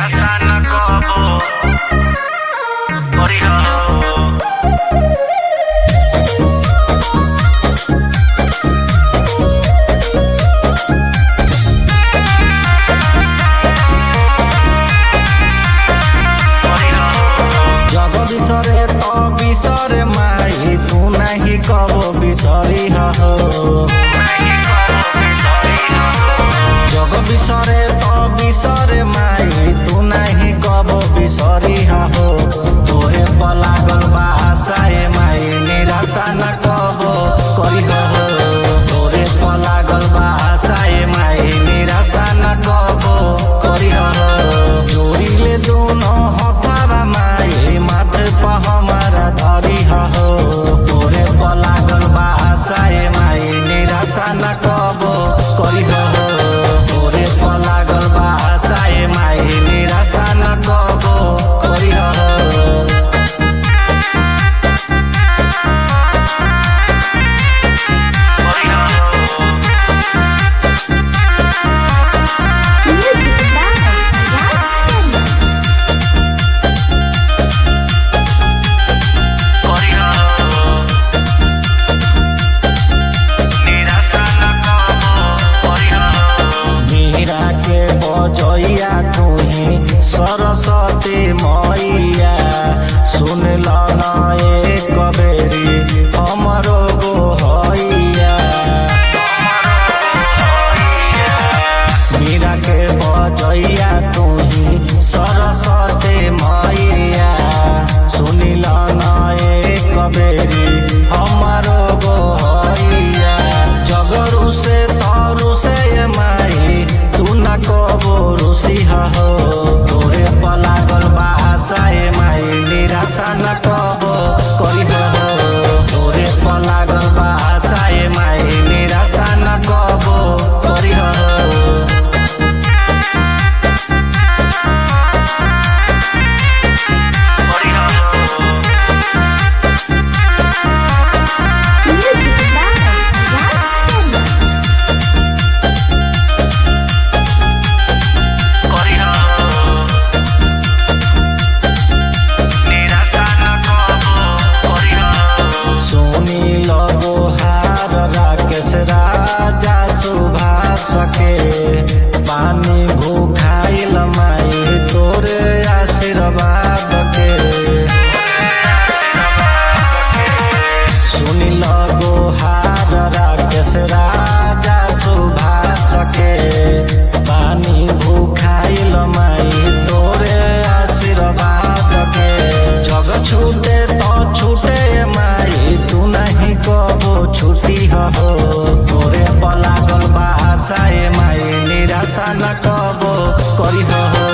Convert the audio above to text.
निराशा न कबो करिह जब बिसरे तो बिसरे माई तू नहीं कबो बिसरी हो जग बिसरे तो बिसरे माई तू नहीं कबो बिसरी हो तोरे पर लागल बा आशाए माई निराशा न कबो करिह तोरे पर लागल बा आशाए माई निराशा न कबो करिह जोड़ी ले दोनों हथवा माई माथे पर हमारा धरी हो तोरे पर लागल बा आशाए माई निराशा न कबो करिह तोरे पर लागल बा आशाए माई निराशा न कबो करिह बजैया तुही सरस्वती मैया सुन ल एक बेरी हमरो गोहैया मीरा के बजैया तुही सरस्वती मैया सुन ल एक बेरी हमरो गोहैया जगरू से तारू से माई तू न कबो रुसी हो तोरे पर लागल बा आशाए माई निराशा न कबो करिह तोरे पर लागल बा आशाए माई निराशा न कबो करिह राजा सुभाष के पानी भूखाइल माई तोरे आशीर्वाद के सुनी लगो हार राकेश राजा सुभाष के पानी भूखाइल माई तोरे आशीर्वाद के जग छूटे तो छूटे माई तू नहीं कबो छुट्टी हो तोरे पर लागल बा आशाए माई निराशा न कबो करिह।